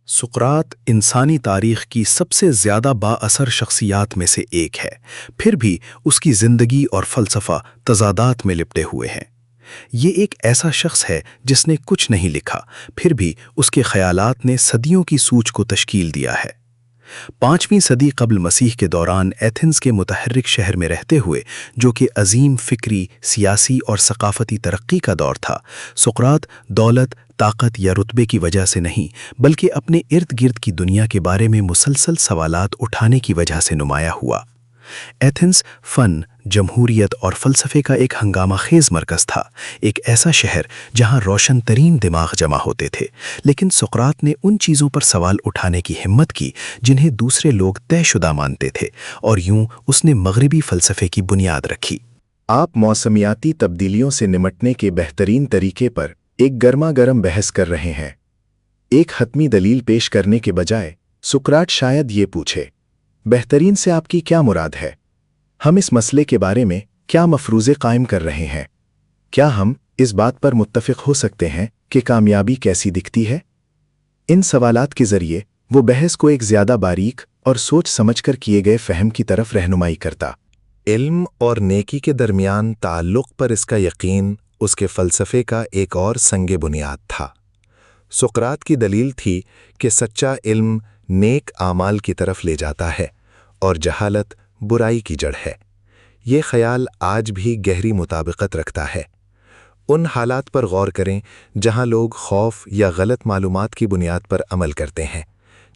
سقراط انسانی تاریخ کی سب سے زیادہ بااثر شخصیات میں سے ایک ہے، پھر بھی اس کی زندگی اور فلسفہ تضادات میں لپٹے ہوئے ہیں۔ یہ ایک ایسا شخص ہے جس نے کچھ نہیں لکھا، پھر بھی اس کے خیالات نے صدیوں کی سوچ کو تشکیل دیا ہے۔ 5ویں صدی قبل مسیح کے دوران ایتھنز کے متحرک شہر میں رہتے ہوئے، جو کہ عظیم فکری، سیاسی اور ثقافتی ترقی کا دور تھا، سقراط دولت، طاقت یا رتبے کی وجہ سے نہیں، بلکہ اپنے ارد گرد کی دنیا کے بارے میں مسلسل سوالات اٹھانے کی وجہ سے نمایاں ہوا۔ ایتھنز فن، جمہوریت اور فلسفے کا ایک ہنگامہ خیز مرکز تھا، ایک ایسا شہر جہاں روشن ترین دماغ جمع ہوتے تھے، لیکن سقراط نے ان چیزوں پر سوال اٹھانے کی ہمت کی جنہیں دوسرے لوگ طے شدہ مانتے تھے، اور یوں اس نے مغربی فلسفے کی بنیاد رکھی۔ آپ موسمیاتی تبدیلیوں سے نمٹنے کے بہترین طریقے پر ایک گرما گرم بحث کر رہے ہیں۔ ایک حتمی دلیل پیش کرنے کے بجائے سقراط شاید یہ پوچھے، بہترین سے آپ کی کیا مراد ہے؟ ہم اس مسئلے کے بارے میں کیا مفروضے قائم کر رہے ہیں؟ کیا ہم اس بات پر متفق ہو سکتے ہیں کہ کامیابی کیسی دکھتی ہے؟ ان سوالات کے ذریعے وہ بحث کو ایک زیادہ باریک اور سوچ سمجھ کر کیے گئے فہم کی طرف رہنمائی کرتا۔ علم اور نیکی کے درمیان تعلق پر اس کا یقین اس کے فلسفے کا ایک اور سنگ بنیاد تھا۔ سقراط کی دلیل تھی کہ سچا علم نیک اعمال کی طرف لے جاتا ہے اور جہالت برائی کی جڑ ہے۔ یہ خیال آج بھی گہری مطابقت رکھتا ہے۔ ان حالات پر غور کریں جہاں لوگ خوف یا غلط معلومات کی بنیاد پر عمل کرتے ہیں،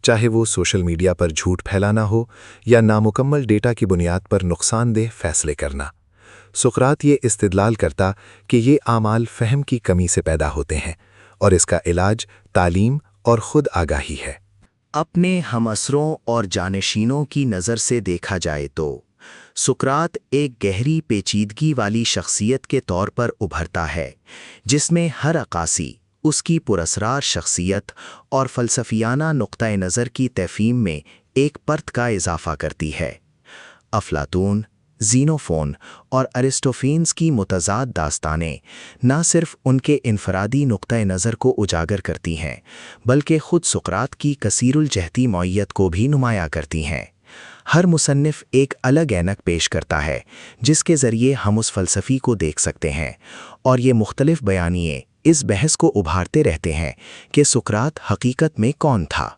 چاہے وہ سوشل میڈیا پر جھوٹ پھیلانا ہو یا نامکمل ڈیٹا کی بنیاد پر نقصان دہ فیصلے کرنا۔ سقراط یہ استدلال کرتا کہ یہ اعمال فہم کی کمی سے پیدا ہوتے ہیں اور اس کا علاج تعلیم اور خود آگاہی ہے۔ اپنے ہم عصروں اور جانشینوں کی نظر سے دیکھا جائے تو سقراط ایک گہری پیچیدگی والی شخصیت کے طور پر ابھرتا ہے، جس میں ہر عکاسی اس کی پراسرار شخصیت اور فلسفیانہ نقطۂ نظر کی تفہیم میں ایک پرت کا اضافہ کرتی ہے۔ افلاطون، زینوفون اور ارسطوفینز کی متضاد داستانیں نہ صرف ان کے انفرادی نقطۂ نظر کو اجاگر کرتی ہیں، بلکہ خود سقراط کی کثیر الجہتی معیت کو بھی نمایاں کرتی ہیں۔ ہر مصنف ایک الگ اینک پیش کرتا ہے جس کے ذریعے ہم اس فلسفی کو دیکھ سکتے ہیں، اور یہ مختلف بیانیے اس بحث کو ابھارتے رہتے ہیں کہ سقراط حقیقت میں کون تھا۔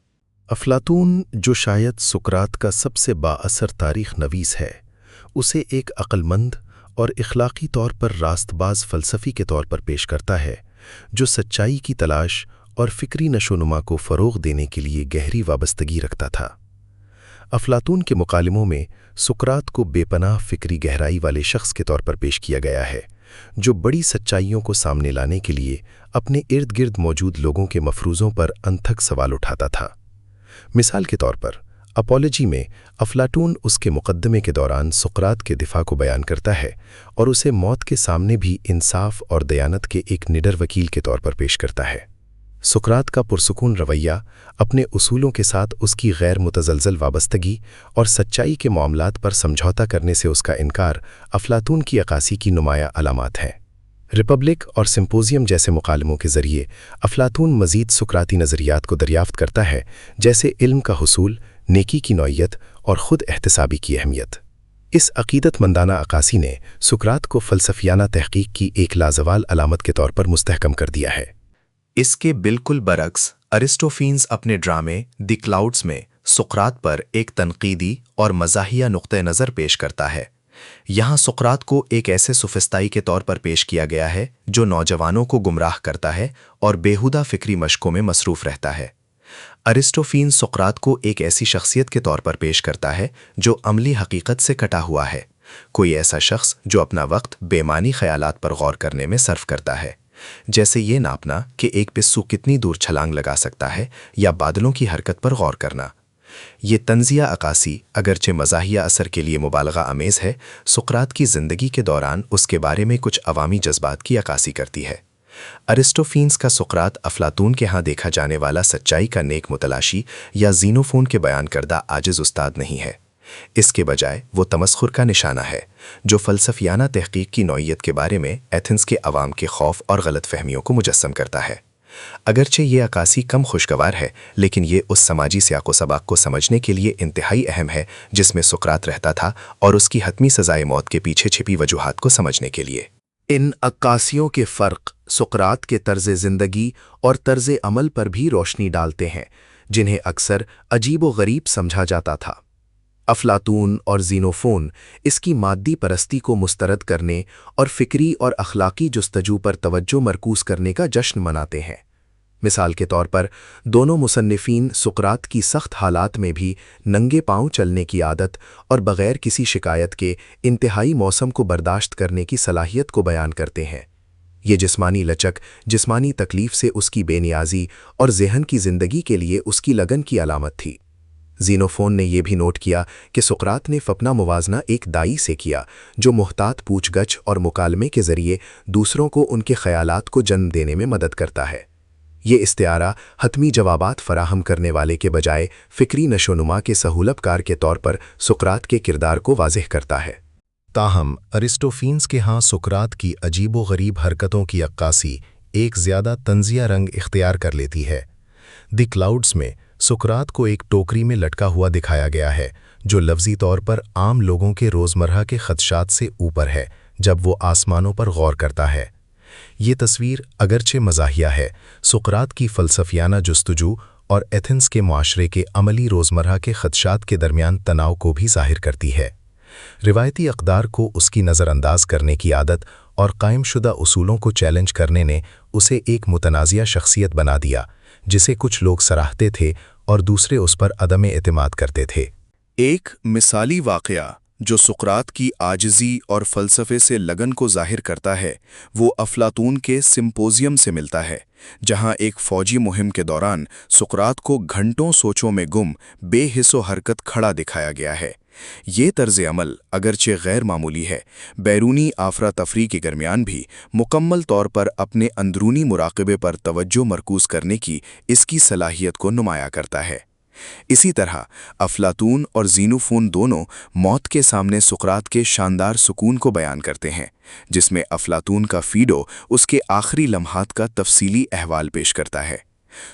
افلاطون، جو شاید سقراط کا سب سے بااثر تاریخ نویس ہے، اسے ایک عقل مند اور اخلاقی طور پر راست باز فلسفی کے طور پر پیش کرتا ہے، جو سچائی کی تلاش اور فکری نشوونما کو فروغ دینے کے لیے گہری وابستگی رکھتا تھا۔ افلاطون کے مکالموں میں سقراط کو بے پناہ فکری گہرائی والے شخص کے طور پر پیش کیا گیا ہے، جو بڑی سچائیوں کو سامنے لانے کے لیے اپنے ارد گرد موجود لوگوں کے مفروضوں پر انتھک سوال اٹھاتا تھا۔ مثال کے طور پر اپولوجی میں افلاطون اس کے مقدمے کے دوران سقراط کے دفاع کو بیان کرتا ہے اور اسے موت کے سامنے بھی انصاف اور دیانت کے ایک نڈر وکیل کے طور پر پیش کرتا ہے۔ سقراط کا پرسکون رویہ، اپنے اصولوں کے ساتھ اس کی غیر متزلزل وابستگی اور سچائی کے معاملات پر سمجھوتا کرنے سے اس کا انکار افلاطون کی عکاسی کی نمایاں علامات ہیں۔ ریپبلک اور سمپوزیم جیسے مکالموں کے ذریعے افلاطون مزید سقراطی نظریات کو دریافت کرتا ہے، جیسے علم کا حصول، نیکی کی نوعیت اور خود احتسابی کی اہمیت۔ اس عقیدت مندانہ عکاسی نے سقراط کو فلسفیانہ تحقیق کی ایک لازوال علامت کے طور پر مستحکم کر دیا ہے۔ اس کے بالکل برعکس ارسطوفینز اپنے ڈرامے دی کلاؤڈز میں سقراط پر ایک تنقیدی اور مزاحیہ نقطۂ نظر پیش کرتا ہے۔ یہاں سقراط کو ایک ایسے سوفسطائی کے طور پر پیش کیا گیا ہے جو نوجوانوں کو گمراہ کرتا ہے اور بیہودہ فکری مشقوں میں مصروف رہتا ہے۔ ارسطوفینز سقراط کو ایک ایسی شخصیت کے طور پر پیش کرتا ہے جو عملی حقیقت سے کٹا ہوا ہے، کوئی ایسا شخص جو اپنا وقت بے معنی خیالات پر غور کرنے میں صرف کرتا ہے، جیسے یہ ناپنا کہ ایک پسو کتنی دور چھلانگ لگا سکتا ہے یا بادلوں کی حرکت پر غور کرنا۔ یہ طنزیہ عکاسی اگرچہ مزاحیہ اثر کے لیے مبالغہ آمیز ہے، سقراط کی زندگی کے دوران اس کے بارے میں کچھ عوامی جذبات کی عکاسی کرتی ہے۔ ارسطوفینز کا سقراط افلاطون کے ہاں دیکھا جانے والا سچائی کا نیک متلاشی یا زینوفون کے بیان کردہ عاجز استاد نہیں ہے، اس کے بجائے وہ تمسخر کا نشانہ ہے جو فلسفیانہ تحقیق کی نوعیت کے بارے میں ایتھنز کے عوام کے خوف اور غلط فہمیوں کو مجسم کرتا ہے۔ اگرچہ یہ عکاسی کم خوشگوار ہے، لیکن یہ اس سماجی سیاق و سباق کو سمجھنے کے لیے انتہائی اہم ہے جس میں سقراط رہتا تھا، اور اس کی حتمی سزائے موت کے پیچھے چھپی وجوہات کو سمجھنے کے لیے۔ ان عکاسیوں کے فرق سقراط کے طرز زندگی اور طرز عمل پر بھی روشنی ڈالتے ہیں، جنہیں اکثر عجیب و غریب سمجھا جاتا تھا۔ افلاطون اور زینوفون اس کی مادی پرستی کو مسترد کرنے اور فکری اور اخلاقی جستجو پر توجہ مرکوز کرنے کا جشن مناتے ہیں۔ مثال کے طور پر دونوں مصنفین سقراط کی سخت حالات میں بھی ننگے پاؤں چلنے کی عادت اور بغیر کسی شکایت کے انتہائی موسم کو برداشت کرنے کی صلاحیت کو بیان کرتے ہیں۔ یہ جسمانی لچک، جسمانی تکلیف سے اس کی بے نیازی اور ذہن کی زندگی کے لیے اس کی لگن کی علامت تھی۔ زینوفون نے یہ بھی نوٹ کیا کہ سقراط نے اپنا موازنہ ایک دائی سے کیا جو محتاط پوچھ گچھ اور مکالمے کے ذریعے دوسروں کو ان کے خیالات کو جنم دینے میں مدد کرتا ہے۔ یہ استعارہ حتمی جوابات فراہم کرنے والے کے بجائے فکری نشوونما کے سہولت کار کے طور پر سقراط کے کردار کو واضح کرتا ہے۔ تاہم ارسطوفینس کے ہاں سقراط کی عجیب و غریب حرکتوں کی عکاسی ایک زیادہ طنزیہ رنگ اختیار کر لیتی ہے۔ دی کلاؤڈز میں سقراط کو ایک ٹوکری میں لٹکا ہوا دکھایا گیا ہے جو لفظی طور پر عام لوگوں کے روزمرہ کے خدشات سے اوپر ہے جب وہ آسمانوں پر غور کرتا ہے۔ یہ تصویر اگرچہ مزاحیہ ہے، سقراط کی فلسفیانہ جستجو اور ایتھنز کے معاشرے کے عملی روزمرہ کے خدشات کے درمیان تناؤ کو بھی ظاہر کرتی ہے۔ روایتی اقدار کو اس کی نظر انداز کرنے کی عادت اور قائم شدہ اصولوں کو چیلنج کرنے نے اسے ایک متنازعہ شخصیت بنا دیا جسے کچھ لوگ سراہتے تھے اور دوسرے اس پر عدم اعتماد کرتے تھے۔ ایک مثالی واقعہ جو سقراط کی عاجزی اور فلسفے سے لگن کو ظاہر کرتا ہے وہ افلاطون کے سمپوزیم سے ملتا ہے، جہاں ایک فوجی مہم کے دوران سقراط کو گھنٹوں سوچوں میں گم بے حس و حرکت کھڑا دکھایا گیا ہے۔ یہ طرز عمل اگرچہ غیر معمولی ہے، بیرونی افراتفری کے درمیان بھی مکمل طور پر اپنے اندرونی مراقبے پر توجہ مرکوز کرنے کی اس کی صلاحیت کو نمایاں کرتا ہے۔ اسی طرح افلاطون اور زینوفون دونوں موت کے سامنے سقراط کے شاندار سکون کو بیان کرتے ہیں، جس میں افلاطون کا فیڈو اس کے آخری لمحات کا تفصیلی احوال پیش کرتا ہے۔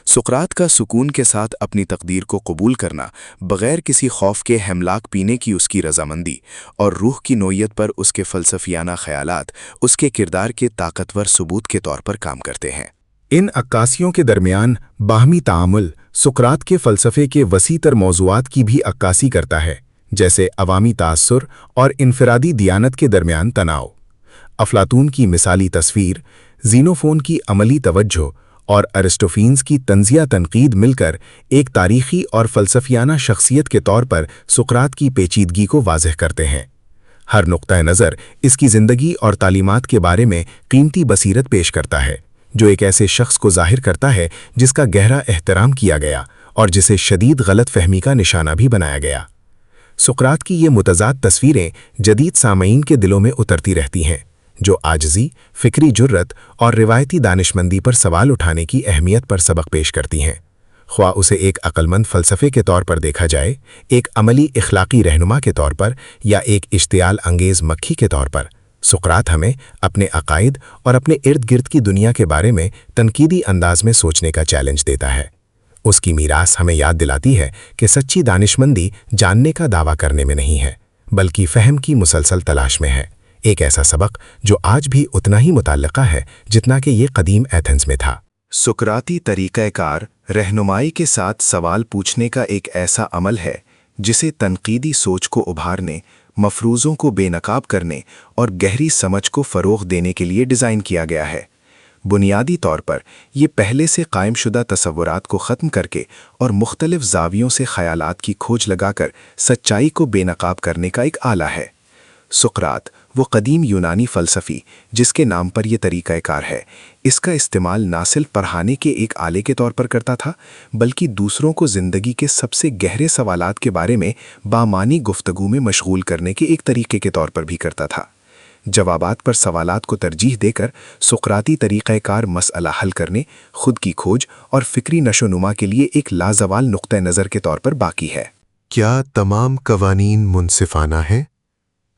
سقراط کا سکون کے ساتھ اپنی تقدیر کو قبول کرنا، بغیر کسی خوف کے ہملاک پینے کی اس کی رضامندی اور روح کی نوعیت پر اس کے فلسفیانہ خیالات اس کے کردار کے طاقتور ثبوت کے طور پر کام کرتے ہیں۔ ان عکاسیوں کے درمیان باہمی تعامل سقراط کے فلسفے کے وسیع تر موضوعات کی بھی عکاسی کرتا ہے، جیسے عوامی تاثر اور انفرادی دیانت کے درمیان تناؤ۔ افلاطون کی مثالی تصویر، زینوفون کی عملی توجہ اور ارسطوفینس کی طنزیہ تنقید مل کر ایک تاریخی اور فلسفیانہ شخصیت کے طور پر سقراط کی پیچیدگی کو واضح کرتے ہیں۔ ہر نقطہ نظر اس کی زندگی اور تعلیمات کے بارے میں قیمتی بصیرت پیش کرتا ہے، جو ایک ایسے شخص کو ظاہر کرتا ہے جس کا گہرا احترام کیا گیا اور جسے شدید غلط فہمی کا نشانہ بھی بنایا گیا۔ سقراط کی یہ متضاد تصویریں جدید سامعین کے دلوں میں اترتی رہتی ہیں، جو عاجزی، فکری جرت اور روایتی دانشمندی پر سوال اٹھانے کی اہمیت پر سبق پیش کرتی ہیں۔ خواہ اسے ایک عقلمند فلسفے کے طور پر دیکھا جائے، ایک عملی اخلاقی رہنما کے طور پر، یا ایک اشتعال انگیز مکھی کے طور پر، سقراط ہمیں اپنے عقائد اور اپنے ارد گرد کی دنیا کے بارے میں تنقیدی انداز میں سوچنے کا چیلنج دیتا ہے۔ اس کی میراث ہمیں یاد دلاتی ہے کہ سچی دانشمندی جاننے کا دعویٰ کرنے میں نہیں ہے، بلکہ فہم کی مسلسل تلاش میں ہے، ایک ایسا سبق جو آج بھی اتنا ہی متعلقہ ہے جتنا کہ یہ قدیم ایتھنز میں تھا۔ سقراطی طریقہ کار رہنمائی کے ساتھ سوال پوچھنے کا ایک ایسا عمل ہے جسے تنقیدی سوچ کو ابھارنے، مفروضوں کو بے نقاب کرنے اور گہری سمجھ کو فروغ دینے کے لیے ڈیزائن کیا گیا ہے۔ بنیادی طور پر یہ پہلے سے قائم شدہ تصورات کو ختم کر کے اور مختلف زاویوں سے خیالات کی کھوج لگا کر سچائی کو بے نقاب کرنے کا ایک آلہ ہے۔ سقراط، وہ قدیم یونانی فلسفی جس کے نام پر یہ طریقہ کار ہے، اس کا استعمال نہ صرف پڑھانے کے ایک آلے کے طور پر کرتا تھا، بلکہ دوسروں کو زندگی کے سب سے گہرے سوالات کے بارے میں بامعنی گفتگو میں مشغول کرنے کے ایک طریقے کے طور پر بھی کرتا تھا۔ جوابات پر سوالات کو ترجیح دے کر سقراطی طریقہ کار مسئلہ حل کرنے، خود کی کھوج اور فکری نشوونما کے لیے ایک لازوال نقطہ نظر کے طور پر باقی ہے۔ کیا تمام قوانین منصفانہ ہیں؟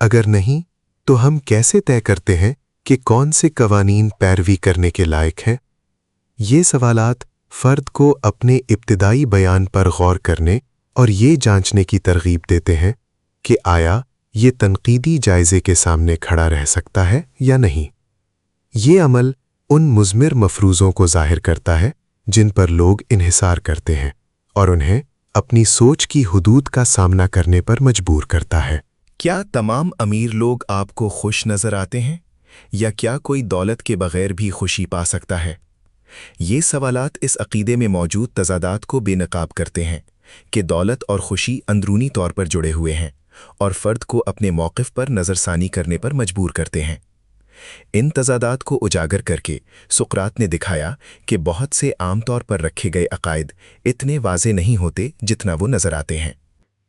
اگر نہیں تو ہم کیسے طے کرتے ہیں کہ کون سے قوانین پیروی کرنے کے لائق ہیں؟ یہ سوالات فرد کو اپنے ابتدائی بیان پر غور کرنے اور یہ جانچنے کی ترغیب دیتے ہیں کہ آیا یہ تنقیدی جائزے کے سامنے کھڑا رہ سکتا ہے یا نہیں۔ یہ عمل ان مضمر مفروضوں کو ظاہر کرتا ہے جن پر لوگ انحصار کرتے ہیں اور انہیں اپنی سوچ کی حدود کا سامنا کرنے پر مجبور کرتا ہے۔ کیا تمام امیر لوگ آپ کو خوش نظر آتے ہیں یا کیا کوئی دولت کے بغیر بھی خوشی پا سکتا ہے؟ یہ سوالات اس عقیدے میں موجود تضادات کو بے نقاب کرتے ہیں کہ دولت اور خوشی اندرونی طور پر جڑے ہوئے ہیں اور فرد کو اپنے موقف پر نظر ثانی کرنے پر مجبور کرتے ہیں۔ ان تضادات کو اجاگر کر کے سقراط نے دکھایا کہ بہت سے عام طور پر رکھے گئے عقائد اتنے واضح نہیں ہوتے جتنا وہ نظر آتے ہیں۔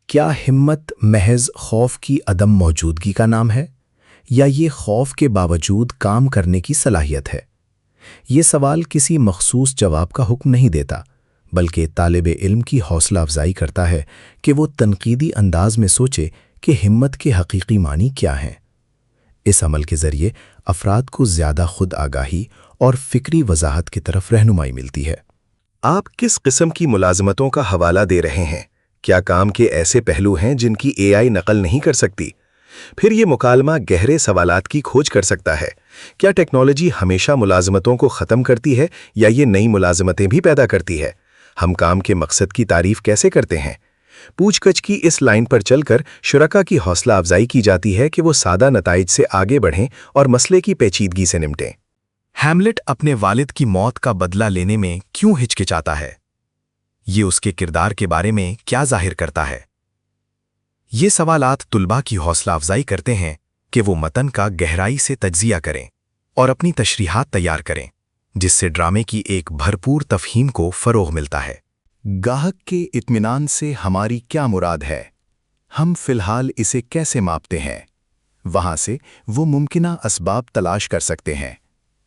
کیا ہمت محض خوف کی عدم موجودگی کا نام ہے یا یہ خوف کے باوجود کام کرنے کی صلاحیت ہے؟ یہ سوال کسی مخصوص جواب کا حکم نہیں دیتا، بلکہ طالب علم کی حوصلہ افزائی کرتا ہے کہ وہ تنقیدی انداز میں سوچے کہ ہمت کے حقیقی معنی کیا ہیں۔ اس عمل کے ذریعے افراد کو زیادہ خود آگاہی اور فکری وضاحت کی طرف رہنمائی ملتی ہے۔ آپ کس قسم کی ملازمتوں کا حوالہ دے رہے ہیں؟ کیا کام کے ایسے پہلو ہیں جن کی AI نقل نہیں کر سکتی؟ پھر یہ مکالمہ گہرے سوالات کی کھوج کر سکتا ہے۔ کیا ٹیکنالوجی ہمیشہ ملازمتوں کو ختم کرتی ہے یا یہ نئی ملازمتیں بھی پیدا کرتی ہے؟ ہم کام کے مقصد کی تعریف کیسے کرتے ہیں؟ پوچھ گچھ کی اس لائن پر چل کر شرکا کی حوصلہ افزائی کی جاتی ہے کہ وہ سادہ نتائج سے آگے بڑھیں اور مسئلے کی پیچیدگی سے نمٹیں۔ ہیملٹ اپنے والد کی موت کا بدلہ لینے میں کیوں ہچکچاتا ہے؟ یہ اس کے کردار کے بارے میں کیا ظاہر کرتا ہے؟ یہ سوالات طلباء کی حوصلہ افزائی کرتے ہیں کہ وہ متن کا گہرائی سے تجزیہ کریں اور اپنی تشریحات تیار کریں، جس سے ڈرامے کی ایک بھرپور تفہیم کو فروغ ملتا ہے۔ گاہک کے اطمینان سے ہماری کیا مراد ہے؟ ہم فی الحال اسے کیسے ماپتے ہیں؟ وہاں سے وہ ممکنہ اسباب تلاش کر سکتے ہیں۔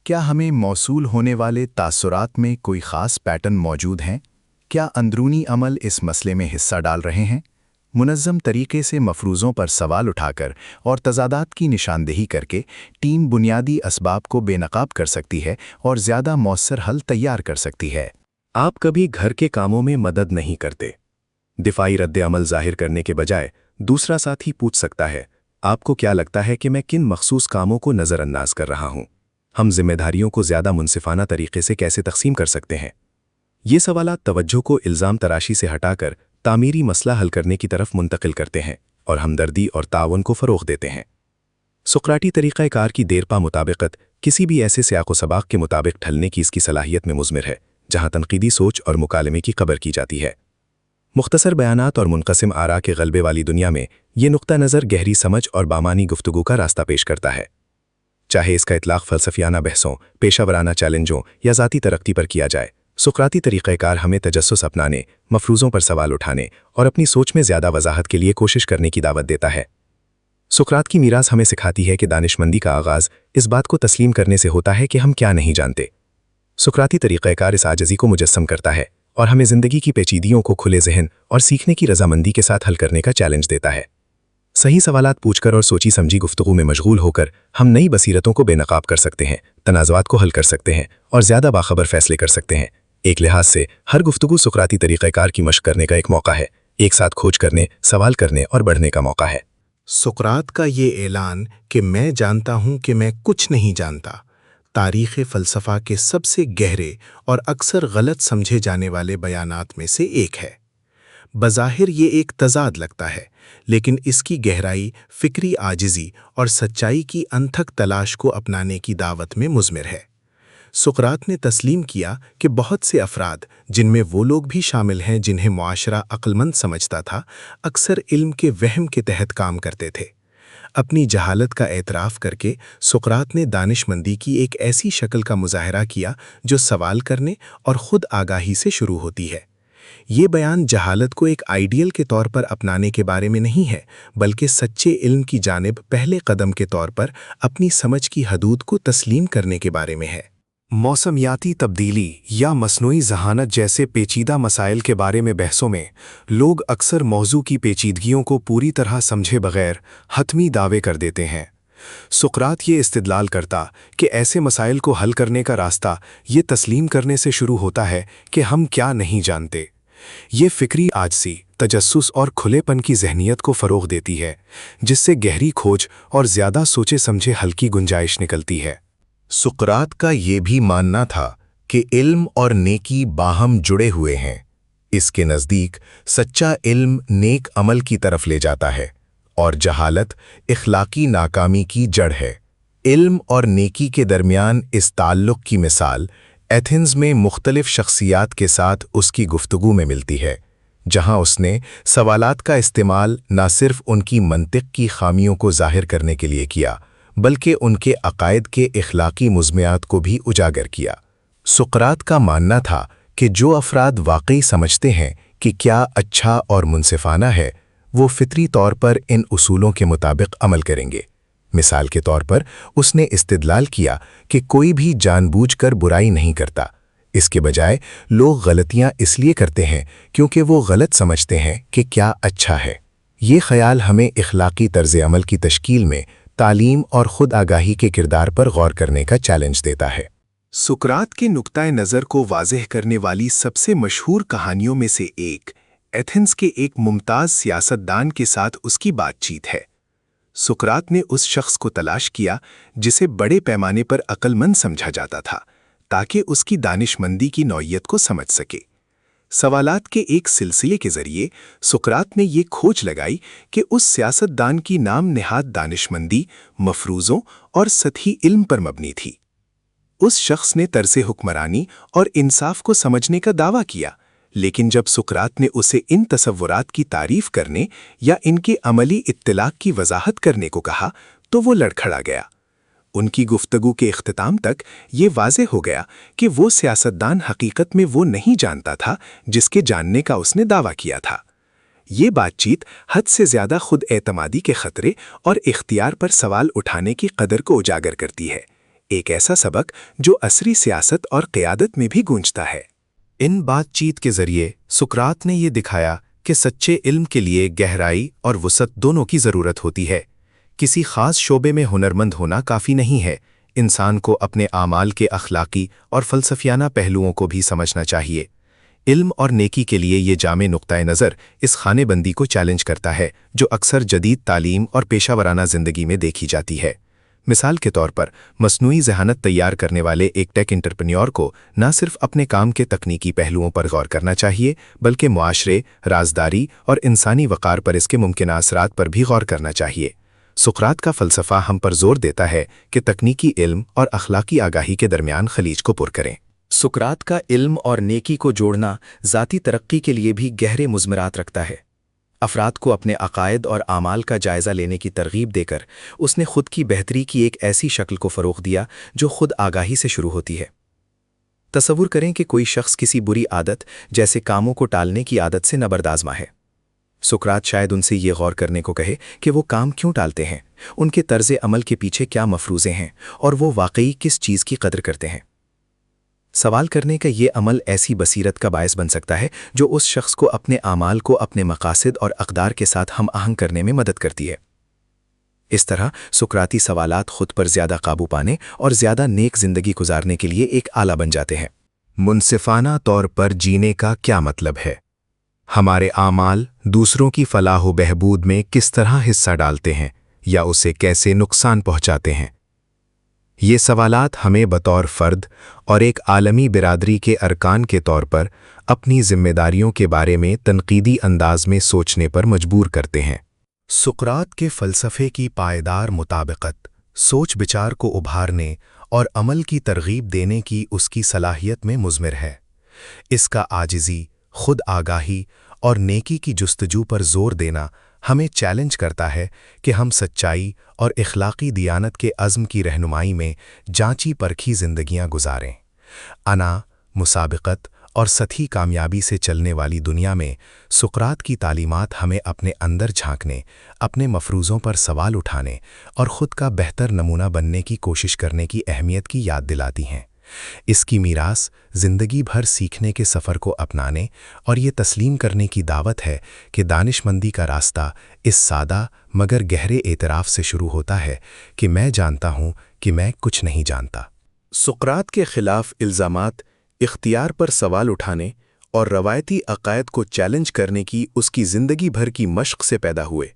کیا ہمیں موصول ہونے والے تاثرات میں کوئی خاص پیٹرن موجود ہیں؟ کیا اندرونی عمل اس مسئلے میں حصہ ڈال رہے ہیں؟ منظم طریقے سے مفروضوں پر سوال اٹھا کر اور تضادات کی نشاندہی کر کے ٹیم بنیادی اسباب کو بے نقاب کر سکتی ہے اور زیادہ مؤثر حل تیار کر سکتی ہے۔ آپ کبھی گھر کے کاموں میں مدد نہیں کرتے۔ دفاعی رد عمل ظاہر کرنے کے بجائے دوسرا ساتھی پوچھ سکتا ہے، آپ کو کیا لگتا ہے کہ میں کن مخصوص کاموں کو نظر انداز کر رہا ہوں؟ ہم ذمہ داریوں کو زیادہ منصفانہ طریقے سے کیسے تقسیم کر سکتے ہیں؟ یہ سوالات توجہ کو الزام تراشی سے ہٹا کر تعمیری مسئلہ حل کرنے کی طرف منتقل کرتے ہیں اور ہمدردی اور تعاون کو فروغ دیتے ہیں۔ سقراطی طریقہ کار کی دیرپا مطابقت کسی بھی ایسے سیاق و سباق کے مطابق ٹھلنے کی اس کی صلاحیت میں مضمر ہے جہاں تنقیدی سوچ اور مکالمے کی قبر کی جاتی ہے۔ مختصر بیانات اور منقسم آراء کے غلبے والی دنیا میں یہ نقطہ نظر گہری سمجھ اور بامانی گفتگو کا راستہ پیش کرتا ہے۔ چاہے اس کا اطلاق فلسفیانہ بحثوں، پیشہ ورانہ چیلنجوں یا ذاتی ترقی پر کیا جائے، سقراطی طریقہ کار ہمیں تجسس اپنانے، مفروضوں پر سوال اٹھانے اور اپنی سوچ میں زیادہ وضاحت کے لیے کوشش کرنے کی دعوت دیتا ہے۔ سقراط کی میراث ہمیں سکھاتی ہے کہ دانشمندی کا آغاز اس بات کو تسلیم کرنے سے ہوتا ہے کہ ہم کیا نہیں جانتے۔ سقراطی طریقہ کار اس عاجزی کو مجسم کرتا ہے اور ہمیں زندگی کی پیچیدگیوں کو کھلے ذہن اور سیکھنے کی رضامندی کے ساتھ حل کرنے کا چیلنج دیتا ہے۔ صحیح سوالات پوچھ کر اور سوچی سمجھی گفتگو میں مشغول ہو کر ہم نئی بصیرتوں کو بے نقاب کر سکتے ہیں، تنازعات کو حل کر سکتے ہیں اور زیادہ باخبر فیصلے کر سکتے ہیں۔ ایک لحاظ سے ہر گفتگو سقراطی طریقہ کار کی مشق کرنے کا ایک موقع ہے، ایک ساتھ کھوج کرنے، سوال کرنے اور بڑھنے کا موقع ہے۔ سقراط کا یہ اعلان کہ میں جانتا ہوں کہ میں کچھ نہیں جانتا، تاریخ فلسفہ کے سب سے گہرے اور اکثر غلط سمجھے جانے والے بیانات میں سے ایک ہے۔ بظاہر یہ ایک تضاد لگتا ہے، لیکن اس کی گہرائی فکری عاجزی اور سچائی کی انتھک تلاش کو اپنانے کی دعوت میں مضمر ہے۔ سقراط نے تسلیم کیا کہ بہت سے افراد، جن میں وہ لوگ بھی شامل ہیں جنہیں معاشرہ عقل مند سمجھتا تھا، اکثر علم کے وہم کے تحت کام کرتے تھے۔ اپنی جہالت کا اعتراف کر کے سقراط نے دانشمندی کی ایک ایسی شکل کا مظاہرہ کیا جو سوال کرنے اور خود آگاہی سے شروع ہوتی ہے۔ یہ بیان جہالت کو ایک آئیڈیل کے طور پر اپنانے کے بارے میں نہیں ہے، بلکہ سچے علم کی جانب پہلے قدم کے طور پر اپنی سمجھ کی حدود کو تسلیم کرنے کے بارے میں ہے۔ موسمیاتی تبدیلی یا مصنوعی ذہانت جیسے پیچیدہ مسائل کے بارے میں بحثوں میں لوگ اکثر موضوع کی پیچیدگیوں کو پوری طرح سمجھے بغیر حتمی دعوے کر دیتے ہیں۔ سقراط یہ استدلال کرتا کہ ایسے مسائل کو حل کرنے کا راستہ یہ تسلیم کرنے سے شروع ہوتا ہے کہ ہم کیا نہیں جانتے۔ یہ فکری عاجزی، تجسس اور کھلے پن کی ذہنیت کو فروغ دیتی ہے، جس سے گہری کھوج اور زیادہ سوچے سمجھے حل کی گنجائش نکلتی ہے۔ سقراط کا یہ بھی ماننا تھا کہ علم اور نیکی باہم جڑے ہوئے ہیں۔ اس کے نزدیک سچا علم نیک عمل کی طرف لے جاتا ہے اور جہالت اخلاقی ناکامی کی جڑ ہے۔ علم اور نیکی کے درمیان اس تعلق کی مثال ایتھنز میں مختلف شخصیات کے ساتھ اس کی گفتگو میں ملتی ہے، جہاں اس نے سوالات کا استعمال نہ صرف ان کی منطق کی خامیوں کو ظاہر کرنے کے لیے کیا، بلکہ ان کے عقائد کے اخلاقی مضمرات کو بھی اجاگر کیا۔ سقراط کا ماننا تھا کہ جو افراد واقعی سمجھتے ہیں کہ کیا اچھا اور منصفانہ ہے، وہ فطری طور پر ان اصولوں کے مطابق عمل کریں گے۔ مثال کے طور پر اس نے استدلال کیا کہ کوئی بھی جان بوجھ کر برائی نہیں کرتا، اس کے بجائے لوگ غلطیاں اس لیے کرتے ہیں کیونکہ وہ غلط سمجھتے ہیں کہ کیا اچھا ہے۔ یہ خیال ہمیں اخلاقی طرز عمل کی تشکیل میں تعلیم اور خود آگاہی کے کردار پر غور کرنے کا چیلنج دیتا ہے۔ سقراط کے نقطۂ نظر کو واضح کرنے والی سب سے مشہور کہانیوں میں سے ایک ایتھنز کے ایک ممتاز سیاستدان کے ساتھ اس کی بات چیت ہے۔ سقراط نے اس شخص کو تلاش کیا جسے بڑے پیمانے پر عقل مند سمجھا جاتا تھا، تاکہ اس کی دانش مندی کی نوعیت کو سمجھ سکے۔ سوالات کے ایک سلسلے کے ذریعے سقراط نے یہ کھوج لگائی کہ اس سیاستدان کی نام نہاد دانش مندی، مفروضوں اور سطحی علم پر مبنی تھی۔ اس شخص نے طرز حکمرانی اور انصاف کو سمجھنے کا دعویٰ کیا، لیکن جب سقراط نے اسے ان تصورات کی تعریف کرنے یا ان کے عملی اطلاق کی وضاحت کرنے کو کہا تو وہ لڑکھڑا گیا۔ ان کی گفتگو کے اختتام تک یہ واضح ہو گیا کہ وہ سیاستدان حقیقت میں وہ نہیں جانتا تھا جس کے جاننے کا اس نے دعویٰ کیا تھا۔ یہ بات چیت حد سے زیادہ خود اعتمادی کے خطرے اور اختیار پر سوال اٹھانے کی قدر کو اجاگر کرتی ہے، ایک ایسا سبق جو عصری سیاست اور قیادت میں بھی گونجتا ہے۔ ان بات چیت کے ذریعے سقراط نے یہ دکھایا کہ سچے علم کے لیے گہرائی اور وسعت دونوں کی ضرورت ہوتی ہے۔ کسی خاص شعبے میں ہنرمند ہونا کافی نہیں ہے، انسان کو اپنے اعمال کے اخلاقی اور فلسفیانہ پہلوؤں کو بھی سمجھنا چاہیے۔ علم اور نیکی کے لیے یہ جامع نقطۂ نظر اس خانے بندی کو چیلنج کرتا ہے جو اکثر جدید تعلیم اور پیشہ ورانہ زندگی میں دیکھی جاتی ہے۔ مثال کے طور پر مصنوعی ذہانت تیار کرنے والے ایک ٹیک انٹرپرینیور کو نہ صرف اپنے کام کے تکنیکی پہلوؤں پر غور کرنا چاہیے، بلکہ معاشرے، رازداری اور انسانی وقار پر اس کے ممکنہ اثرات پر بھی غور کرنا چاہیے۔ سقراط کا فلسفہ ہم پر زور دیتا ہے کہ تکنیکی علم اور اخلاقی آگاہی کے درمیان خلیج کو پر کریں۔ سقراط کا علم اور نیکی کو جوڑنا ذاتی ترقی کے لیے بھی گہرے مضمرات رکھتا ہے۔ افراد کو اپنے عقائد اور اعمال کا جائزہ لینے کی ترغیب دے کر اس نے خود کی بہتری کی ایک ایسی شکل کو فروغ دیا جو خود آگاہی سے شروع ہوتی ہے۔ تصور کریں کہ کوئی شخص کسی بری عادت جیسے کاموں کو ٹالنے کی عادت سے نبردآزما ہے۔ سقراط شاید ان سے یہ غور کرنے کو کہے کہ وہ کام کیوں ٹالتے ہیں، ان کے طرز عمل کے پیچھے کیا مفروضے ہیں اور وہ واقعی کس چیز کی قدر کرتے ہیں۔ سوال کرنے کا یہ عمل ایسی بصیرت کا باعث بن سکتا ہے جو اس شخص کو اپنے اعمال کو اپنے مقاصد اور اقدار کے ساتھ ہم آہنگ کرنے میں مدد کرتی ہے۔ اس طرح سقراطی سوالات خود پر زیادہ قابو پانے اور زیادہ نیک زندگی گزارنے کے لیے ایک آلہ بن جاتے ہیں۔ منصفانہ طور پر جینے کا کیا مطلب ہے؟ ہمارے اعمال دوسروں کی فلاح و بہبود میں کس طرح حصہ ڈالتے ہیں یا اسے کیسے نقصان پہنچاتے ہیں؟ یہ سوالات ہمیں بطور فرد اور ایک عالمی برادری کے ارکان کے طور پر اپنی ذمہ داریوں کے بارے میں تنقیدی انداز میں سوچنے پر مجبور کرتے ہیں۔ سقراط کے فلسفے کی پائیدار مطابقت سوچ بچار کو ابھارنے اور عمل کی ترغیب دینے کی اس کی صلاحیت میں مضمر ہے۔ اس کا عاجزی، خود آگاہی اور نیکی کی جستجو پر زور دینا ہمیں چیلنج کرتا ہے کہ ہم سچائی اور اخلاقی دیانت کے عزم کی رہنمائی میں جانچی پرکھی زندگیاں گزاریں۔ انا، مسابقت اور سطحی کامیابی سے چلنے والی دنیا میں سقراط کی تعلیمات ہمیں اپنے اندر جھانکنے، اپنے مفروضوں پر سوال اٹھانے اور خود کا بہتر نمونہ بننے کی کوشش کرنے کی اہمیت کی یاد دلاتی ہیں۔ اس کی میراث زندگی بھر سیکھنے کے سفر کو اپنانے اور یہ تسلیم کرنے کی دعوت ہے کہ دانشمندی کا راستہ اس سادہ مگر گہرے اعتراف سے شروع ہوتا ہے کہ میں جانتا ہوں کہ میں کچھ نہیں جانتا۔ سقراط کے خلاف الزامات اختیار پر سوال اٹھانے اور روایتی عقائد کو چیلنج کرنے کی اس کی زندگی بھر کی مشق سے پیدا ہوئے۔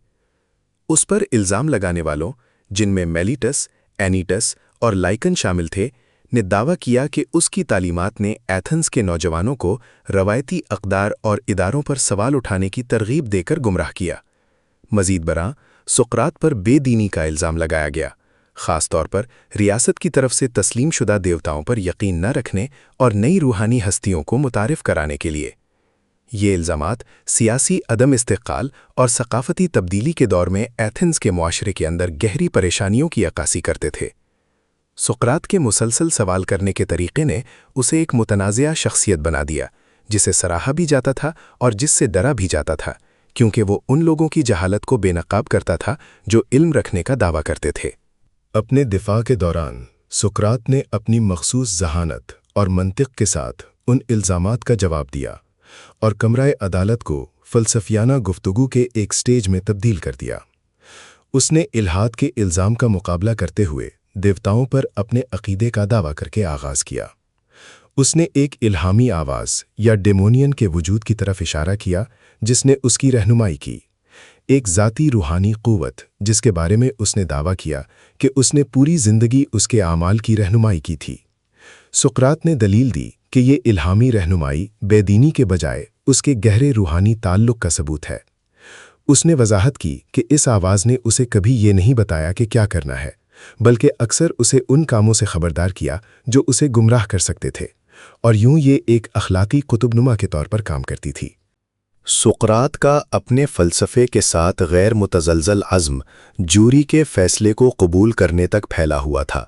اس پر الزام لگانے والوں، جن میں میلیٹس، اینیٹس اور لائکن شامل تھے، نے دعویٰ کیا کہ اس کی تعلیمات نے ایتھنز کے نوجوانوں کو روایتی اقدار اور اداروں پر سوال اٹھانے کی ترغیب دے کر گمراہ کیا۔ مزید برآں، سقراط پر بے دینی کا الزام لگایا گیا، خاص طور پر ریاست کی طرف سے تسلیم شدہ دیوتاؤں پر یقین نہ رکھنے اور نئی روحانی ہستیوں کو متعارف کرانے کے لیے۔ یہ الزامات سیاسی عدم استقلال اور ثقافتی تبدیلی کے دور میں ایتھنز کے معاشرے کے اندر گہری پریشانیوں کی عکاسی کرتے تھے۔ سقراط کے مسلسل سوال کرنے کے طریقے نے اسے ایک متنازعہ شخصیت بنا دیا، جسے سراہا بھی جاتا تھا اور جس سے ڈرا بھی جاتا تھا، کیونکہ وہ ان لوگوں کی جہالت کو بے نقاب کرتا تھا جو علم رکھنے کا دعویٰ کرتے تھے۔ اپنے دفاع کے دوران سقراط نے اپنی مخصوص ذہانت اور منطق کے ساتھ ان الزامات کا جواب دیا اور کمرہ عدالت کو فلسفیانہ گفتگو کے ایک سٹیج میں تبدیل کر دیا۔ اس نے الحاد کے الزام کا مقابلہ کرتے ہوئے دیوتاؤں پر اپنے عقیدے کا دعویٰ کر کے آغاز کیا۔ اس نے ایک الہامی آواز یا ڈیمونین کے وجود کی طرف اشارہ کیا جس نے اس کی رہنمائی کی، ایک ذاتی روحانی قوت جس کے بارے میں اس نے دعویٰ کیا کہ اس نے پوری زندگی اس کے اعمال کی رہنمائی کی تھی۔ سقراط نے دلیل دی کہ یہ الہامی رہنمائی بے دینی کے بجائے اس کے گہرے روحانی تعلق کا ثبوت ہے۔ اس نے وضاحت کی کہ اس آواز نے اسے کبھی یہ نہیں بتایا کہ کیا کرنا ہے، بلکہ اکثر اسے ان کاموں سے خبردار کیا جو اسے گمراہ کر سکتے تھے، اور یوں یہ ایک اخلاقی قطب نما کے طور پر کام کرتی تھی۔ سقراط کا اپنے فلسفے کے ساتھ غیر متزلزل عزم جوری کے فیصلے کو قبول کرنے تک پھیلا ہوا تھا۔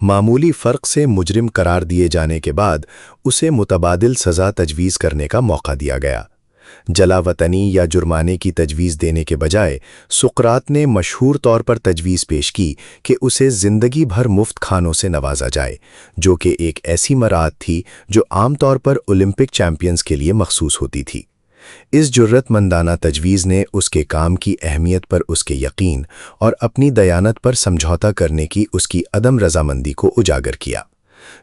معمولی فرق سے مجرم قرار دیے جانے کے بعد اسے متبادل سزا تجویز کرنے کا موقع دیا گیا۔ جلا وطنی یا جرمانے کی تجویز دینے کے بجائے سقراط نے مشہور طور پر تجویز پیش کی کہ اسے زندگی بھر مفت کھانوں سے نوازا جائے، جو کہ ایک ایسی مراعات تھی جو عام طور پر اولمپک چیمپئنز کے لیے مخصوص ہوتی تھی۔ اس جرت مندانہ تجویز نے اس کے کام کی اہمیت پر اس کے یقین اور اپنی دیانت پر سمجھوتا کرنے کی اس کی عدم رضامندی کو اجاگر کیا۔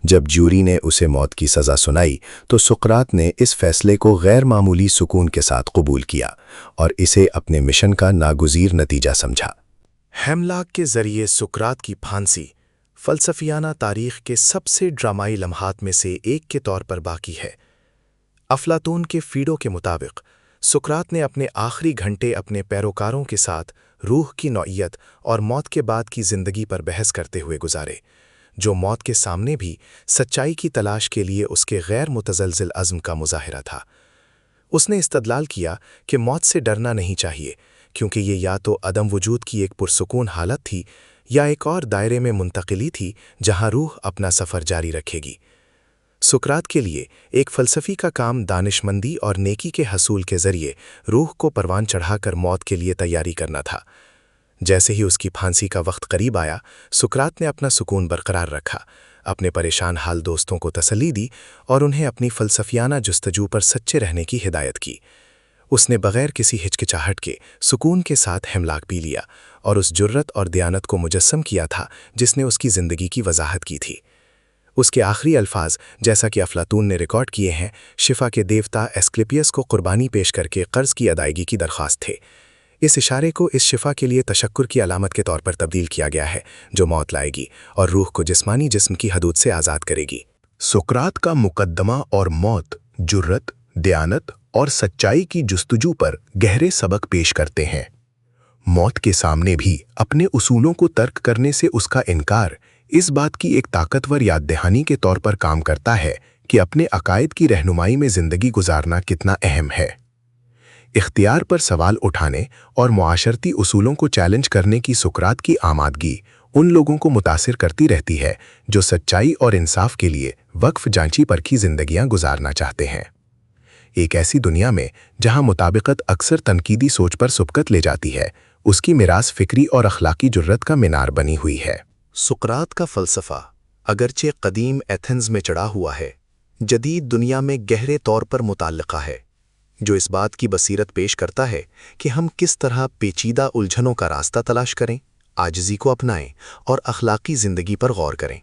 جب جوری نے اسے موت کی سزا سنائی تو سقراط نے اس فیصلے کو غیر معمولی سکون کے ساتھ قبول کیا اور اسے اپنے مشن کا ناگزیر نتیجہ سمجھا۔ ہیملاک کے ذریعے سقراط کی پھانسی فلسفیانہ تاریخ کے سب سے ڈرامائی لمحات میں سے ایک کے طور پر باقی ہے۔ افلاطون کے فیڈو کے مطابق سقراط نے اپنے آخری گھنٹے اپنے پیروکاروں کے ساتھ روح کی نوعیت اور موت کے بعد کی زندگی پر بحث کرتے ہوئے گزارے، جو موت کے سامنے بھی سچائی کی تلاش کے لیے اس کے غیر متزلزل عزم کا مظاہرہ تھا۔ اس نے استدلال کیا کہ موت سے ڈرنا نہیں چاہیے، کیونکہ یہ یا تو عدم وجود کی ایک پرسکون حالت تھی یا ایک اور دائرے میں منتقلی تھی جہاں روح اپنا سفر جاری رکھے گی۔ سقراط کے لیے ایک فلسفی کا کام دانشمندی اور نیکی کے حصول کے ذریعے روح کو پروان چڑھا کر موت کے لیے تیاری کرنا تھا۔ جیسے ہی اس کی پھانسی کا وقت قریب آیا، سقراط نے اپنا سکون برقرار رکھا، اپنے پریشان حال دوستوں کو تسلی دی اور انہیں اپنی فلسفیانہ جستجو پر سچے رہنے کی ہدایت کی۔ اس نے بغیر کسی ہچکچاہٹ کے سکون کے ساتھ ہیملاک پی لیا اور اس جرت اور دیانت کو مجسم کیا تھا جس نے اس کی زندگی کی وضاحت کی تھی۔ اس کے آخری الفاظ، جیسا کہ افلاطون نے ریکارڈ کیے ہیں، شفا کے دیوتا ایسکلیپیس کو قربانی پیش کر کے قرض کی ادائیگی کی درخواست تھے۔ اس اشارے کو اس شفا کے لیے تشکر کی علامت کے طور پر تبدیل کیا گیا ہے جو موت لائے گی اور روح کو جسمانی جسم کی حدود سے آزاد کرے گی۔ سقراط کا مقدمہ اور موت جرت، دیانت اور سچائی کی جستجو پر گہرے سبق پیش کرتے ہیں۔ موت کے سامنے بھی اپنے اصولوں کو ترک کرنے سے اس کا انکار اس بات کی ایک طاقتور یاد دہانی کے طور پر کام کرتا ہے کہ اپنے عقائد کی رہنمائی میں زندگی گزارنا کتنا اہم ہے۔ اختیار پر سوال اٹھانے اور معاشرتی اصولوں کو چیلنج کرنے کی سقراط کی آمادگی ان لوگوں کو متاثر کرتی رہتی ہے جو سچائی اور انصاف کے لیے وقف جانچی پرکھی زندگیاں گزارنا چاہتے ہیں۔ ایک ایسی دنیا میں جہاں مطابقت اکثر تنقیدی سوچ پر سبقت لے جاتی ہے، اس کی میراث فکری اور اخلاقی جرت کا مینار بنی ہوئی ہے۔ سقراط کا فلسفہ اگرچہ قدیم ایتھنز میں چڑھا ہوا ہے، جدید دنیا میں گہرے طور پر متعلقہ ہے، جو اس بات کی بصیرت پیش کرتا ہے کہ ہم کس طرح پیچیدہ الجھنوں کا راستہ تلاش کریں، عاجزی کو اپنائیں اور اخلاقی زندگی پر غور کریں۔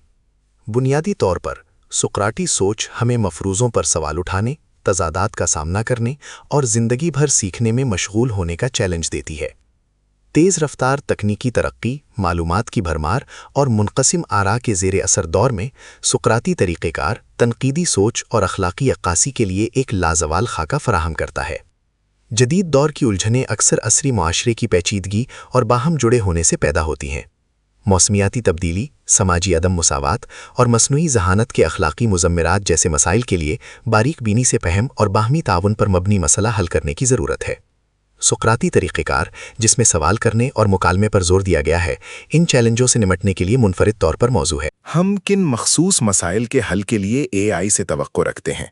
بنیادی طور پر سقراطی سوچ ہمیں مفروضوں پر سوال اٹھانے، تضادات کا سامنا کرنے اور زندگی بھر سیکھنے میں مشغول ہونے کا چیلنج دیتی ہے۔ تیز رفتار تکنیکی ترقی، معلومات کی بھرمار اور منقسم آراء کے زیر اثر دور میں سقراطی طریقہ کار تنقیدی سوچ اور اخلاقی عکاسی کے لیے ایک لازوال خاکہ فراہم کرتا ہے۔ جدید دور کی الجھنیں اکثر عصری معاشرے کی پیچیدگی اور باہم جڑے ہونے سے پیدا ہوتی ہیں۔ موسمیاتی تبدیلی، سماجی عدم مساوات اور مصنوعی ذہانت کے اخلاقی مضمرات جیسے مسائل کے لیے باریک بینی سے فہم اور باہمی تعاون پر مبنی مسئلہ حل کرنے کی ضرورت ہے۔ سقراطی طریقہ کار، جس میں سوال کرنے اور مکالمے پر زور دیا گیا ہے، ان چیلنجوں سے نمٹنے کے لیے منفرد طور پر موضوع ہے۔ ہم کن مخصوص مسائل کے حل کے لیے AI سے توقع رکھتے ہیں؟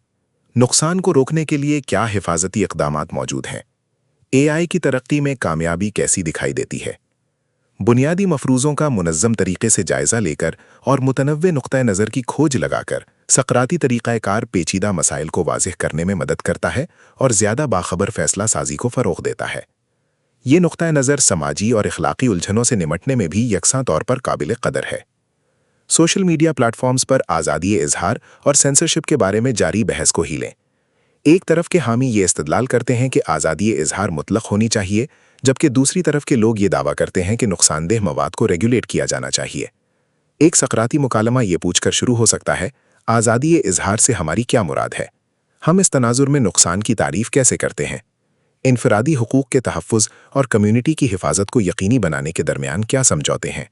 نقصان کو روکنے کے لیے کیا حفاظتی اقدامات موجود ہیں؟ AI کی ترقی میں کامیابی کیسی دکھائی دیتی ہے؟ بنیادی مفروضوں کا منظم طریقے سے جائزہ لے کر اور متنوع نقطہ نظر کی کھوج لگا کر سقراطی طریقہ کار پیچیدہ مسائل کو واضح کرنے میں مدد کرتا ہے اور زیادہ باخبر فیصلہ سازی کو فروغ دیتا ہے۔ یہ نقطہ نظر سماجی اور اخلاقی الجھنوں سے نمٹنے میں بھی یکساں طور پر قابل قدر ہے۔ سوشل میڈیا پلیٹ فارمز پر آزادی اظہار اور سینسرشپ کے بارے میں جاری بحث کو ہی لیں۔ ایک طرف کے حامی یہ استدلال کرتے ہیں کہ آزادی اظہار مطلق ہونی چاہیے، جبکہ دوسری طرف کے لوگ یہ دعویٰ کرتے ہیں کہ نقصان دہ مواد کو ریگولیٹ کیا جانا چاہیے۔ ایک سقراطی مکالمہ یہ پوچھ کر شروع ہو سکتا ہے، آزادی اظہار سے ہماری کیا مراد ہے؟ ہم اس تناظر میں نقصان کی تعریف کیسے کرتے ہیں؟ انفرادی حقوق کے تحفظ اور کمیونٹی کی حفاظت کو یقینی بنانے کے درمیان کیا سمجھوتے ہیں؟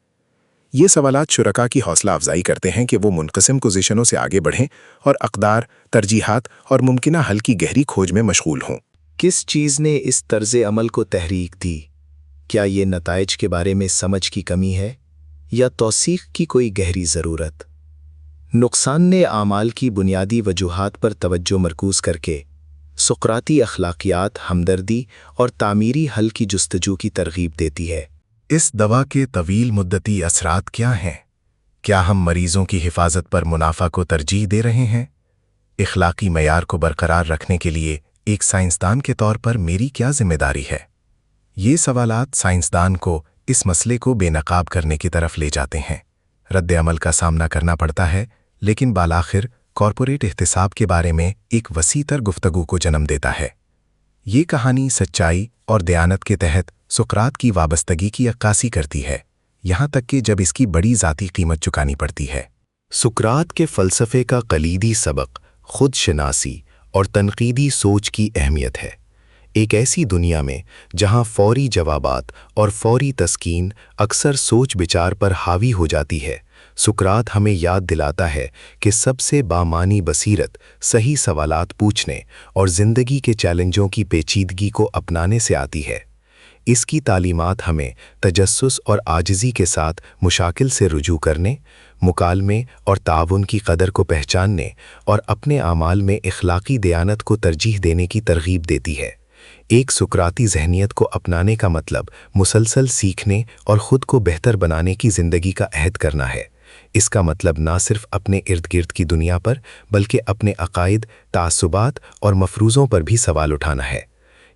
یہ سوالات شرکاء کی حوصلہ افزائی کرتے ہیں کہ وہ منقسم پوزیشنوں سے آگے بڑھیں اور اقدار، ترجیحات اور ممکنہ حل کی گہری کھوج میں مشغول ہوں۔ کس چیز نے اس طرز عمل کو تحریک دی؟ کیا یہ نتائج کے بارے میں سمجھ کی کمی ہے یا توثیق کی کوئی گہری ضرورت؟ نقصان نے اعمال کی بنیادی وجوہات پر توجہ مرکوز کر کے سقراطی اخلاقیات، ہمدردی اور تعمیری حل کی جستجو کی ترغیب دیتی ہے۔ اس دوا کے طویل مدتی اثرات کیا ہیں؟ کیا ہم مریضوں کی حفاظت پر منافع کو ترجیح دے رہے ہیں؟ اخلاقی معیار کو برقرار رکھنے کے لیے ایک سائنسدان کے طور پر میری کیا ذمہ داری ہے؟ یہ سوالات سائنسدان کو اس مسئلے کو بے نقاب کرنے کی طرف لے جاتے ہیں۔ رد عمل کا سامنا کرنا پڑتا ہے، لیکن بالآخر کارپوریٹ احتساب کے بارے میں ایک وسیع تر گفتگو کو جنم دیتا ہے۔ یہ کہانی سچائی اور دیانت کے تحت سقراط کی وابستگی کی عکاسی کرتی ہے، یہاں تک کہ جب اس کی بڑی ذاتی قیمت چکانی پڑتی ہے۔ سقراط کے فلسفے کا کلیدی سبق خود شناسی اور تنقیدی سوچ کی اہمیت ہے۔ ایک ایسی دنیا میں جہاں فوری جوابات اور فوری تسکین اکثر سوچ بچار پر حاوی ہو جاتی ہے، سقراط ہمیں یاد دلاتا ہے کہ سب سے بامعنی بصیرت صحیح سوالات پوچھنے اور زندگی کے چیلنجوں کی پیچیدگی کو اپنانے سے آتی ہے۔ اس کی تعلیمات ہمیں تجسس اور عاجزی کے ساتھ مشاکل سے رجوع کرنے، مکالمے اور تعاون کی قدر کو پہچاننے اور اپنے اعمال میں اخلاقی دیانت کو ترجیح دینے کی ترغیب دیتی ہے۔ ایک سقراطی ذہنیت کو اپنانے کا مطلب مسلسل سیکھنے اور خود کو بہتر بنانے کی زندگی کا عہد کرنا ہے۔ اس کا مطلب نہ صرف اپنے ارد گرد کی دنیا پر بلکہ اپنے عقائد، تعصبات اور مفروضوں پر بھی سوال اٹھانا ہے۔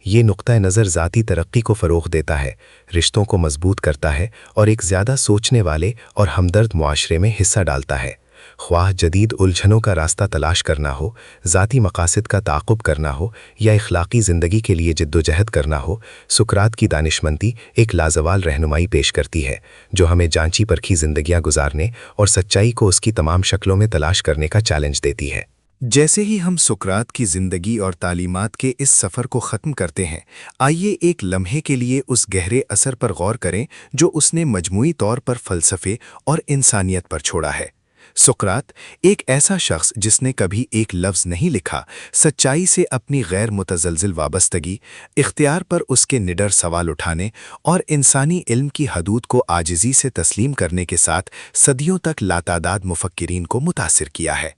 یہ نقطہ نظر ذاتی ترقی کو فروغ دیتا ہے، رشتوں کو مضبوط کرتا ہے اور ایک زیادہ سوچنے والے اور ہمدرد معاشرے میں حصہ ڈالتا ہے۔ خواہ جدید الجھنوں کا راستہ تلاش کرنا ہو، ذاتی مقاصد کا تعاقب کرنا ہو یا اخلاقی زندگی کے لیے جدوجہد کرنا ہو، سقراط کی دانشمندی ایک لازوال رہنمائی پیش کرتی ہے جو ہمیں جانچی پرکھی زندگیاں گزارنے اور سچائی کو اس کی تمام شکلوں میں تلاش کرنے کا چیلنج دیتی ہے۔ جیسے ہی ہم سقراط کی زندگی اور تعلیمات کے اس سفر کو ختم کرتے ہیں، آئیے ایک لمحے کے لیے اس گہرے اثر پر غور کریں جو اس نے مجموعی طور پر فلسفے اور انسانیت پر چھوڑا ہے۔ سقراط ایک ایسا شخص جس نے کبھی ایک لفظ نہیں لکھا، سچائی سے اپنی غیر متزلزل وابستگی، اختیار پر اس کے نڈر سوال اٹھانے اور انسانی علم کی حدود کو عاجزی سے تسلیم کرنے کے ساتھ صدیوں تک لاتعداد مفکرین کو متاثر کیا ہے۔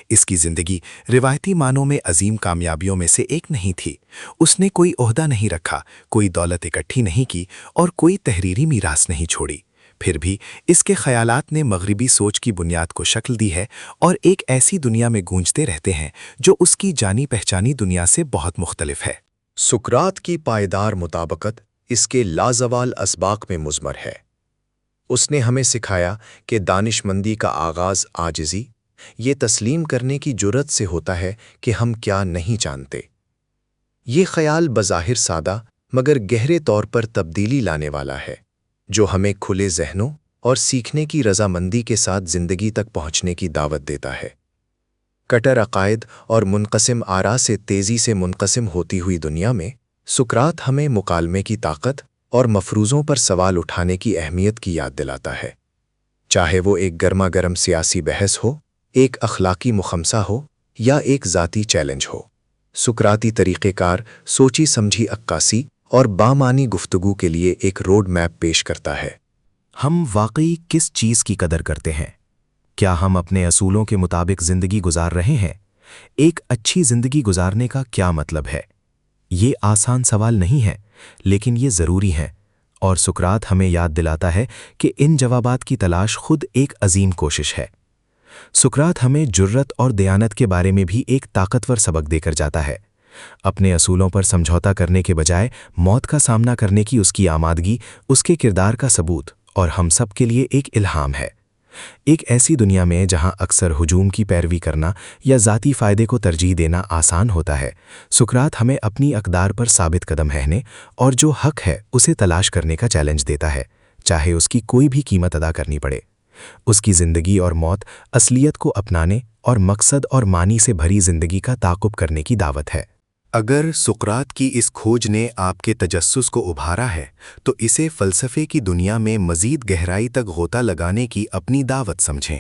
اس کی زندگی روایتی معنوں میں عظیم کامیابیوں میں سے ایک نہیں تھی۔ اس نے کوئی عہدہ نہیں رکھا، کوئی دولت اکٹھی نہیں کی اور کوئی تحریری میراث نہیں چھوڑی۔ پھر بھی اس کے خیالات نے مغربی سوچ کی بنیاد کو شکل دی ہے اور ایک ایسی دنیا میں گونجتے رہتے ہیں جو اس کی جانی پہچانی دنیا سے بہت مختلف ہے۔ سقراط کی پائیدار مطابقت اس کے لازوال اسباق میں مضمر ہے۔ اس نے ہمیں سکھایا کہ دانش مندی کا آغاز عاجزی، یہ تسلیم کرنے کی جرأت سے ہوتا ہے کہ ہم کیا نہیں جانتے۔ یہ خیال بظاہر سادہ مگر گہرے طور پر تبدیلی لانے والا ہے، جو ہمیں کھلے ذہنوں اور سیکھنے کی رضامندی کے ساتھ زندگی تک پہنچنے کی دعوت دیتا ہے۔ کٹر عقائد اور منقسم آراء سے تیزی سے منقسم ہوتی ہوئی دنیا میں سقراط ہمیں مکالمے کی طاقت اور مفروضوں پر سوال اٹھانے کی اہمیت کی یاد دلاتا ہے، چاہے وہ ایک گرما گرم سیاسی بحث ہو، ایک اخلاقی مخمسہ ہو یا ایک ذاتی چیلنج ہو۔ سقراطی طریقہ کار سوچی سمجھی عکاسی اور بامعنی گفتگو کے لیے ایک روڈ میپ پیش کرتا ہے۔ ہم واقعی کس چیز کی قدر کرتے ہیں؟ کیا ہم اپنے اصولوں کے مطابق زندگی گزار رہے ہیں؟ ایک اچھی زندگی گزارنے کا کیا مطلب ہے؟ یہ آسان سوال نہیں ہے، لیکن یہ ضروری ہے، اور سقراط ہمیں یاد دلاتا ہے کہ ان جوابات کی تلاش خود ایک عظیم کوشش ہے۔ سقراط ہمیں جرأت اور دیانت کے بارے میں بھی ایک طاقتور سبق دے کر جاتا ہے۔ اپنے اصولوں پر سمجھوتا کرنے کے بجائے موت کا سامنا کرنے کی اس کی آمادگی اس کے کردار کا ثبوت اور ہم سب کے لیے ایک الہام ہے۔ ایک ایسی دنیا میں جہاں اکثر ہجوم کی پیروی کرنا یا ذاتی فائدے کو ترجیح دینا آسان ہوتا ہے، سقراط ہمیں اپنی اقدار پر ثابت قدم رہنے اور جو حق ہے اسے تلاش کرنے کا چیلنج دیتا ہے، چاہے اس کی کوئی بھی قیمت ادا کرنی پڑے۔ اس کی زندگی اور موت اصلیت کو اپنانے اور مقصد اور معنی سے بھری زندگی کا تعاقب کرنے کی دعوت ہے۔ اگر سقراط کی اس کھوج نے آپ کے تجسس کو ابھارا ہے تو اسے فلسفے کی دنیا میں مزید گہرائی تک غوطہ لگانے کی اپنی دعوت سمجھیں۔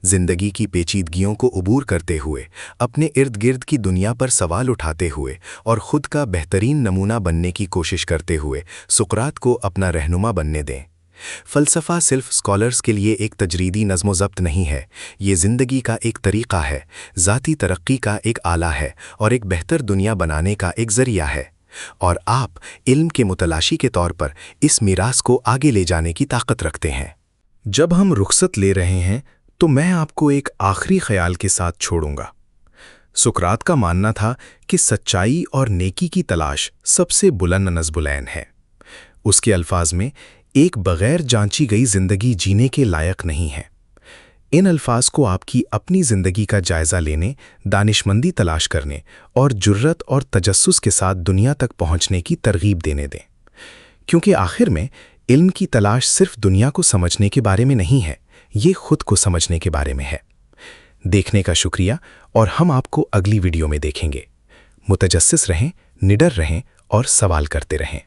زندگی کی پیچیدگیوں کو عبور کرتے ہوئے، اپنے ارد گرد کی دنیا پر سوال اٹھاتے ہوئے اور خود کا بہترین نمونہ بننے کی کوشش کرتے ہوئے سقراط کو اپنا رہنما بننے دیں۔ فلسفہ صرف اسکالرز کے لیے ایک تجریدی نظم و ضبط نہیں ہے، یہ زندگی کا ایک طریقہ ہے، ذاتی ترقی کا ایک آلہ ہے اور ایک بہتر دنیا بنانے کا ایک ذریعہ ہے، اور آپ علم کے متلاشی کے طور پر اس میراث کو آگے لے جانے کی طاقت رکھتے ہیں۔ جب ہم رخصت لے رہے ہیں تو میں آپ کو ایک آخری خیال کے ساتھ چھوڑوں گا۔ سقراط کا ماننا تھا کہ سچائی اور نیکی کی تلاش سب سے بلند نصبالعین ہے۔ اس کے الفاظ میں ایک بغیر جانچی گئی زندگی جینے کے لائق نہیں ہے۔ ان الفاظ کو آپ کی اپنی زندگی کا جائزہ لینے، دانشمندی تلاش کرنے اور جرأت اور تجسس کے ساتھ دنیا تک پہنچنے کی ترغیب دینے دیں، کیونکہ آخر میں علم کی تلاش صرف دنیا کو سمجھنے کے بارے میں نہیں ہے، یہ خود کو سمجھنے کے بارے میں ہے۔ دیکھنے کا شکریہ، اور ہم آپ کو اگلی ویڈیو میں دیکھیں گے۔ متجسس رہیں، نڈر رہیں اور سوال کرتے رہیں۔